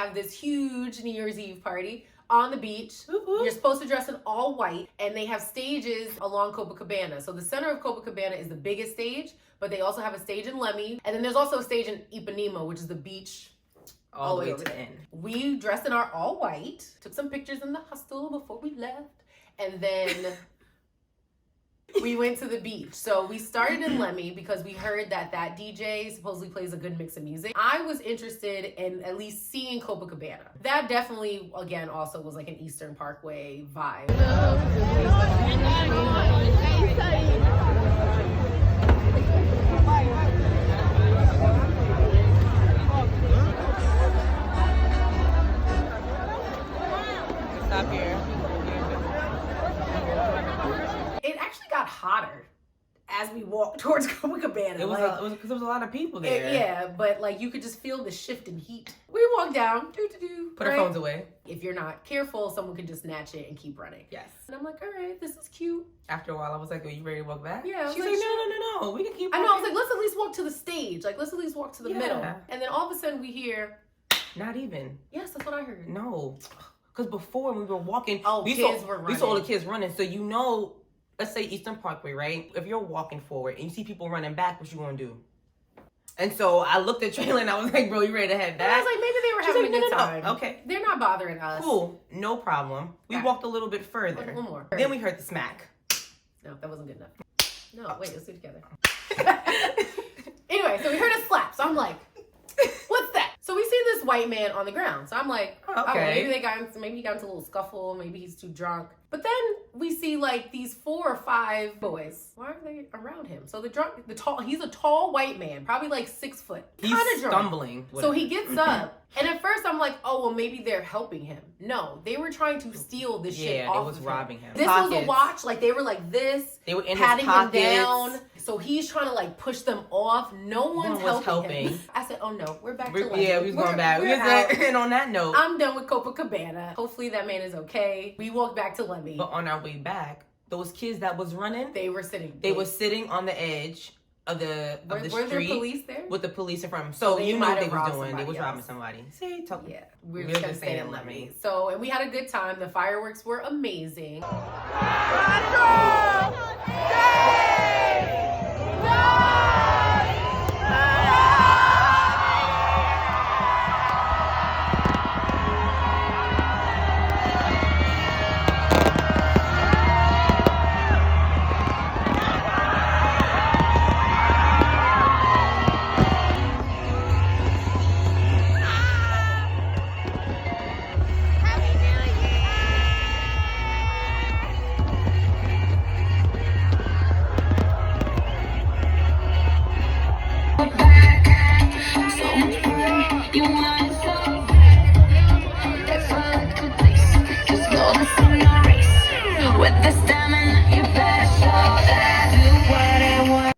have this huge New Year's Eve party on the beach. You're supposed to dress in all white, and they have stages along Copacabana. So the center of Copacabana is the biggest stage, but they also have a stage in Leme, and then there's also a stage in Ipanema, which is the beach all the way to the end. We dressed in our all white, took some pictures in the hostel before we left, and then we went to the beach. So we started in Leme because we heard that DJ supposedly plays a good mix of music. I was interested in at least seeing Copacabana. That definitely, again, also was like an Eastern Parkway vibe. Stop here. It actually got hotter as we walked towards Copacabana. It was because there was a lot of people there. Yeah, but like you could just feel the shift in heat. We walked down, put our phones away. If you're not careful, someone could just snatch it and keep running. Yes. And I'm like, all right, this is cute. After a while, I was like, are you ready to walk back? Yeah. She's like, no, we can keep walking. I know, I was like, let's at least walk to the stage. Like, let's at least walk to the middle. And then all of a sudden we hear... Not even. Yes, that's what I heard. No. Because before we were walking, we saw all the kids running. So you know, let's say Eastern Parkway, right? If you're walking forward and you see people running back, what you gonna do? And so I looked at Trayla and I was like, bro, you ready to head back? And I was like, maybe they were having a good time. No. Okay. They're not bothering us. Cool. No problem. We walked a little bit further. One more. Then we heard the smack. No, that wasn't good enough. No, wait, let's do it together. Anyway, so we heard a slap. So I'm like, what's that? So we see this white man on the ground. So I'm like, okay, maybe he got into a little scuffle. Maybe he's too drunk. But then we see like these 4 or 5 boys. Why are they around him? So he's a tall white man, probably like 6 foot. He's stumbling. So he gets up. And at first I'm like, oh, well, maybe they're helping him. No, they were trying to steal the shit off of him. Yeah, it was robbing him. This was a watch. Like they were like this. They were in patting his pockets. him down. So he's trying to like push them off. No one's helping him. I said, oh no, we're back to London. Yeah, we was going back. And on that note, I'm done with Copacabana. Hopefully that man is okay. We walked back to Leme. But on our way back, those kids that was running, they were sitting. They were sitting on the edge of the street. Were there police there? With the police in front of them. So you know what they was doing. They was else. robbing somebody. See, yeah, we were just staying in Leme. So, and we had a good time. The fireworks were amazing.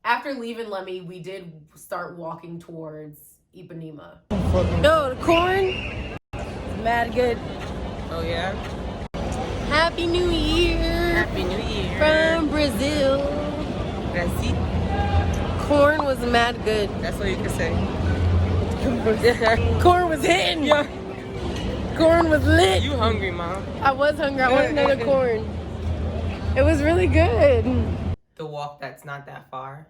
After leaving Leme, we did start walking towards Ipanema. Yo, the corn, mad good. Oh yeah. Happy New Year. Happy New Year. From Brazil. Brasil. Corn was mad good. That's what you can say. Corn was hitting. Yeah. Corn was lit. You hungry, Mom? I was hungry. I wanted another corn. It was really good. The walk that's not that far.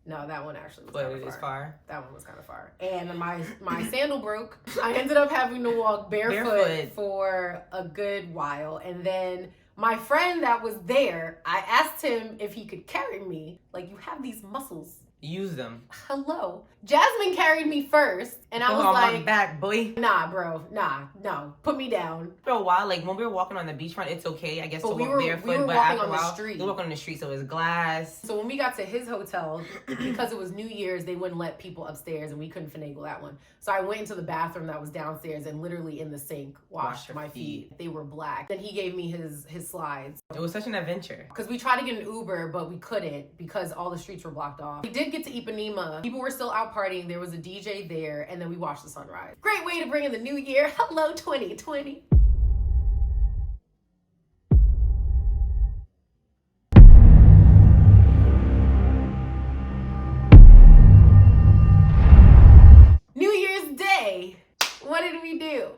No, that one actually was But kind of it far. is far. That one was kind of far. And my sandal broke. I ended up having to walk barefoot for a good while. And then my friend that was there, I asked him if he could carry me. Like, you have these muscles. Use them. Hello. Jasmine carried me first, and I was like, my back, boy. Nah, bro. No. Put me down. For a while, like when we were walking on the beachfront, it's okay, I guess, to walk barefoot. We were but walking after on a while, the street. we were walking on the street, so it was glass. So when we got to his hotel, because it was New Year's, they wouldn't let people upstairs, and we couldn't finagle that one. So I went into the bathroom that was downstairs and literally in the sink washed my feet. They were black. Then he gave me his slides. It was such an adventure. Because we tried to get an Uber, but we couldn't because all the streets were blocked off. We did get to Ipanema. People were still out partying. There was a DJ there, and then we watched the sunrise. Great way to bring in the new year. Hello, 2020. New Year's Day. What did we do?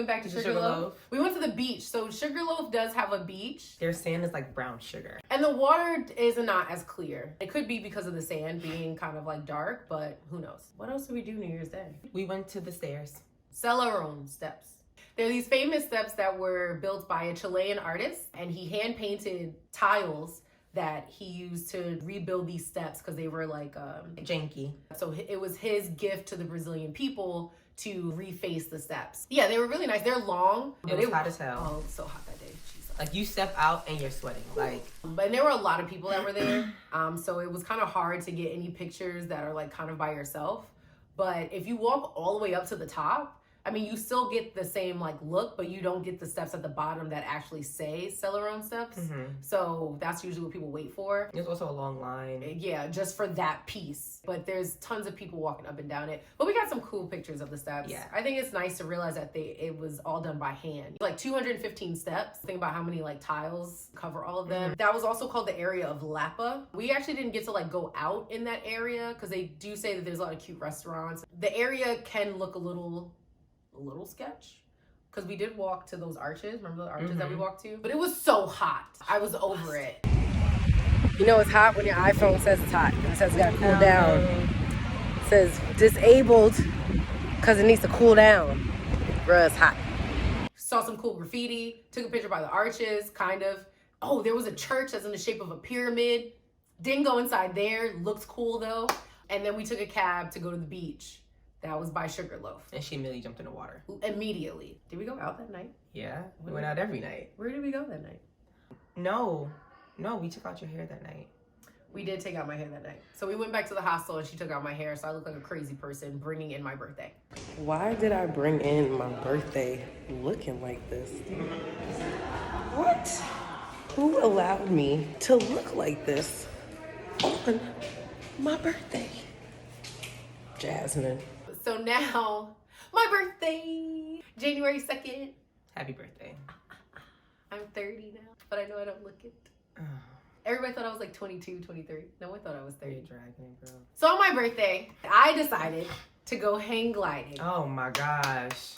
went back to Sugarloaf. We went to the beach. So Sugarloaf does have a beach. Their sand is like brown sugar. And the water is not as clear. It could be because of the sand being kind of like dark, but who knows? What else did we do New Year's Day? We went to the stairs. Selaron steps. They're these famous steps that were built by a Chilean artist, and he hand painted tiles that he used to rebuild these steps because they were like janky. So it was his gift to the Brazilian people to reface the steps. Yeah, they were really nice. They're long. It was hot as hell. Oh, it was so hot that day. Jesus. Like you step out and you're sweating. Like, but there were a lot of people that were there. So it was kind of hard to get any pictures that are like kind of by yourself. But if you walk all the way up to the top, I mean, you still get the same like look, but you don't get the steps at the bottom that actually say Selaron steps. So that's usually what people wait for. There's also a long line. Yeah, just for that piece. But there's tons of people walking up and down it. But we got some cool pictures of the steps. Yeah. I think it's nice to realize that it was all done by hand. Like 215 steps. Think about how many like tiles cover all of them. That was also called the area of Lapa. We actually didn't get to like go out in that area because they do say that there's a lot of cute restaurants. The area can look a little sketch because we did walk to those arches. Remember the arches that we walked to? But it was so hot. I was over it. You know it's hot when your iPhone says it's hot. It says it gotta cool down. It says disabled because it needs to cool down. Bruh, it's hot. Saw some cool graffiti. Took a picture by the arches, kind of. Oh, there was a church that's in the shape of a pyramid. Didn't go inside there. Looked cool though. And then we took a cab to go to the beach. That was by Sugarloaf. And she immediately jumped in the water. Immediately. Did we go out that night? Yeah, we went out every night. Where did we go that night? No, we took out your hair that night. We did take out my hair that night. So we went back to the hostel and she took out my hair, so I looked like a crazy person bringing in my birthday. Why did I bring in my birthday looking like this? What? Who allowed me to look like this on my birthday? Jasmine. So now, my birthday, January 2nd. Happy birthday. I'm 30 now, but I know I don't look it. Everybody thought I was like 22, 23. No one thought I was 30. Dragging, bro. So on my birthday, I decided to go hang gliding. Oh my gosh.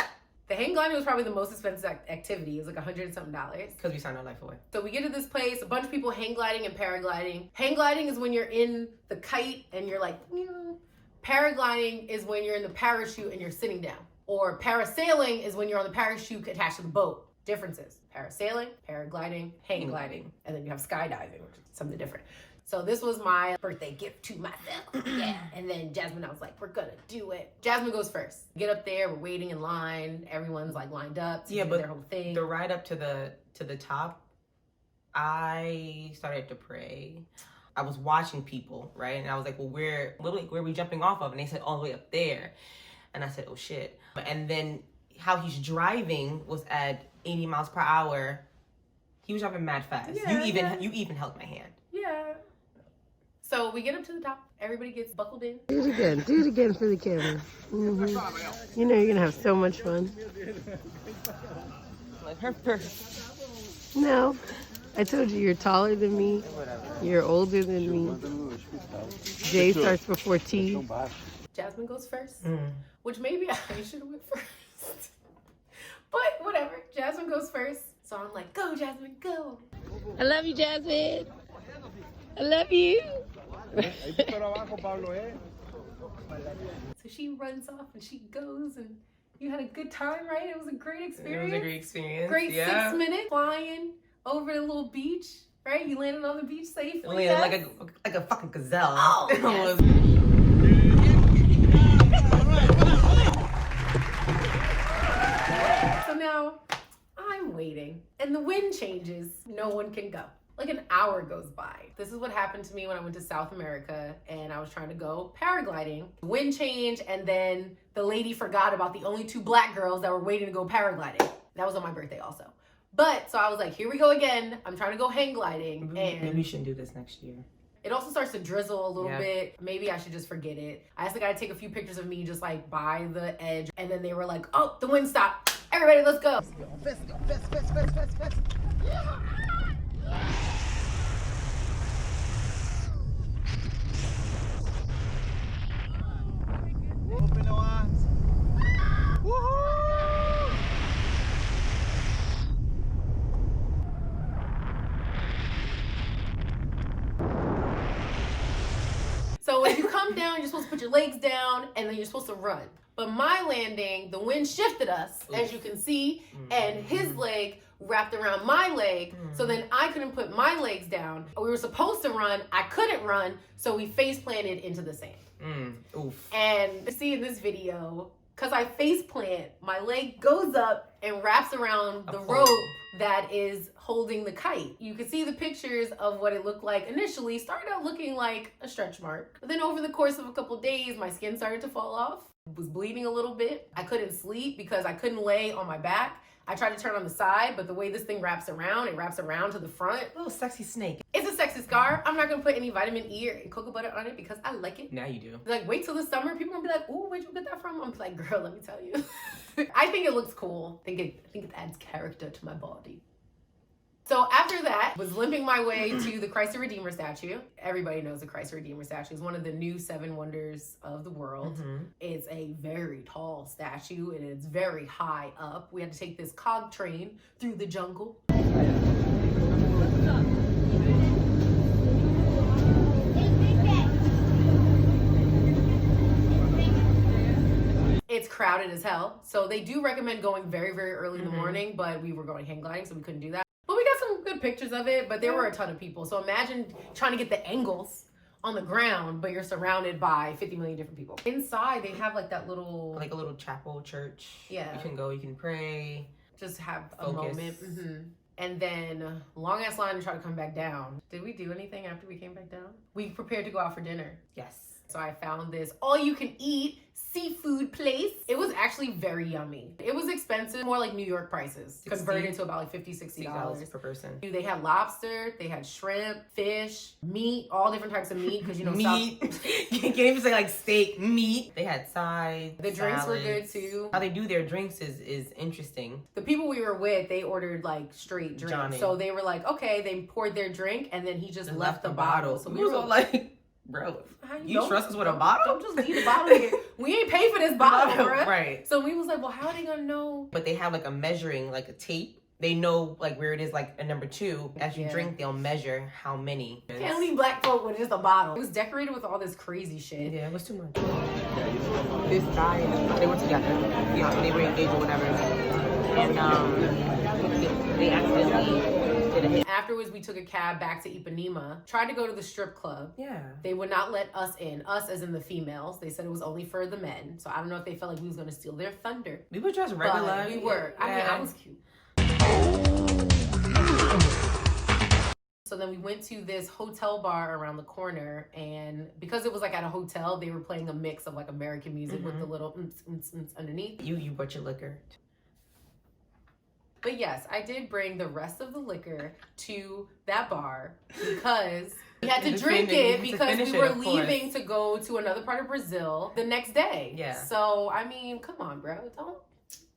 The hang gliding was probably the most expensive activity. It was like $100 and something. Because we signed our life away. So we get to this place, a bunch of people hang gliding and paragliding. Hang gliding is when you're in the kite and you're like, paragliding is when you're in the parachute and you're sitting down. Or parasailing is when you're on the parachute attached to the boat. Differences: parasailing, paragliding, hang gliding, and then you have skydiving, which is something different. So this was my birthday gift to myself. Yeah. And then Jasmine, I was like, we're gonna do it. Jasmine goes first. Get up there, we're waiting in line. Everyone's like lined up to do their whole thing. The ride up to the top, I started to pray. I was watching people, right? And I was like, well, where are we jumping off of? And they said, all the way up there. And I said, oh shit. And then how he's driving was at 80 miles per hour. He was driving mad fast. Yeah, you even held my hand. Yeah. So we get up to the top. Everybody gets buckled in. Do it again for the camera. Mm-hmm. You know you're gonna have so much fun. Like her first. No. I told you, you're taller than me. You're older than me. J starts before T. Jasmine goes first, which maybe I should have went first. But whatever, Jasmine goes first. So I'm like, go Jasmine, go. I love you, Jasmine. I love you. So she runs off and she goes, and you had a good time, right? It was a great experience. It was a great experience. Great 6 minutes flying over the little beach, right? You landed on the beach safely. Landed like a fucking gazelle. Oh, yes. So now I'm waiting, and the wind changes. No one can go. Like an hour goes by. This is what happened to me when I went to South America and I was trying to go paragliding. Wind change, and then the lady forgot about the only 2 black girls that were waiting to go paragliding. That was on my birthday also. But, so I was like, here we go again. I'm trying to go hang gliding. Maybe we shouldn't do this next year. It also starts to drizzle a little bit. Maybe I should just forget it. I just got to take a few pictures of me just like by the edge. And then they were like, oh, the wind stopped. Everybody, let's go. Fest. if you come down, you're supposed to put your legs down, and then you're supposed to run. But my landing, the wind shifted us, as you can see, and his leg wrapped around my leg, so then I couldn't put my legs down. We were supposed to run, I couldn't run, so we face planted into the sand. And see in this video, because I face plant, my leg goes up and wraps around the rope that is holding the kite. You can see the pictures of what it looked like initially. Started out looking like a stretch mark. But then over the course of a couple days, my skin started to fall off. Was bleeding a little bit. I couldn't sleep because I couldn't lay on my back. I tried to turn on the side, but the way this thing wraps around, it wraps around to the front. Little sexy snake. It's a sexy scar. I'm not gonna put any vitamin E or cocoa butter on it because I like it. Now you do. Like, wait till the summer. People gonna be like, ooh, where'd you get that from? I'm like, girl, let me tell you. I think it looks cool. I think it adds character to my body. So after that, was limping my way to the Chrysler Redeemer statue. Everybody knows the Chrysler Redeemer statue is one of the new 7 wonders of the world. It's a very tall statue and it's very high up. We had to take this cog train through the jungle. It's crowded as hell. So they do recommend going very, very early in the morning, but we were going hang gliding, so we couldn't do that. But we got some good pictures of it, but there were a ton of people. So imagine trying to get the angles on the ground, but you're surrounded by 50 million different people. Inside, they have like that little... Like a little chapel church. Yeah. You can go, you can pray. Just have a moment. And then long ass line to try to come back down. Did we do anything after we came back down? We prepared to go out for dinner. Yes. So I found this all you can eat seafood place. It was actually very yummy. It was expensive, more like New York prices, converted to about like $50, $60 per person. They had lobster, they had shrimp, fish, meat, all different types of meat because you know meat. You can't even say like steak, meat. They had sides. The drinks were good too. How they do their drinks is interesting. The people we were with, they ordered like straight drinks. Johnny. So they were like, okay, they poured their drink and then he just left the bottle. So we were like, bro, you trust us with a bottle? Don't just leave the bottle here. We ain't pay for this bottle, bro. Right. So we was like, well, how are they gonna know? But they have like a measuring, like a tape. They know like where it is, like a number 2. As you drink, they'll measure how many. Can't leave black folk with just a bottle. It was decorated with all this crazy shit. Yeah, it was too much. This guy, they were together. Yeah, they were engaged or whatever. And they accidentally did a hit. Afterwards, we took a cab back to Ipanema. Tried to go to the strip club. Yeah. They would not let us in. Us as in the females. They said it was only for the men. So I don't know if they felt like we was going to steal their thunder. We were just regular. But we were. I mean, I was cute. So then we went to this hotel bar around the corner, and because it was like at a hotel, they were playing a mix of like American music with the little underneath. You brought your liquor. But yes, I did bring the rest of the liquor to that bar because we had to drink it because we were leaving to go to another part of Brazil the next day. Yeah. So, I mean, come on, bro. Don't.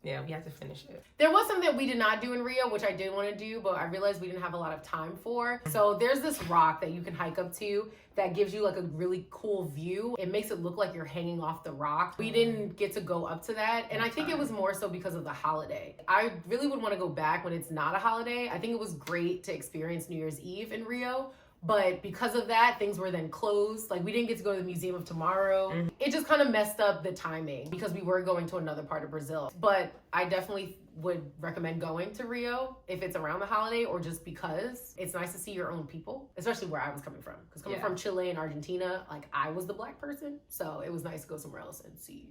Yeah, we had to finish it. There was something that we did not do in Rio, which I did want to do, but I realized we didn't have a lot of time for. So there's this rock that you can hike up to that gives you like a really cool view. It makes it look like you're hanging off the rock. We didn't get to go up to that. And I think it was more so because of the holiday. I really would want to go back when it's not a holiday. I think it was great to experience New Year's Eve in Rio. But because of that, things were then closed. Like, we didn't get to go to the Museum of Tomorrow. It just kind of messed up the timing because we were going to another part of Brazil. But I definitely would recommend going to Rio if it's around the holiday or just because it's nice to see your own people, especially where I was coming from. Because coming from Chile and Argentina, like, I was the black person. So it was nice to go somewhere else and see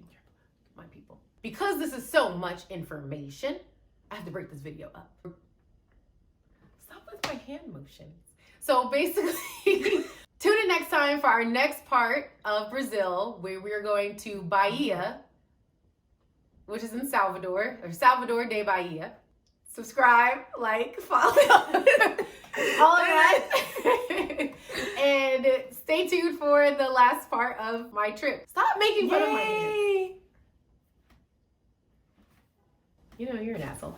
my people. Because this is so much information, I have to break this video up. Stop with my hand motions. So basically, tune in next time for our next part of Brazil, where we are going to Bahia, which is in Salvador, or Salvador de Bahia. Subscribe, like, follow, all of that. And stay tuned for the last part of my trip. Stop making fun of my hair. You know, you're an asshole.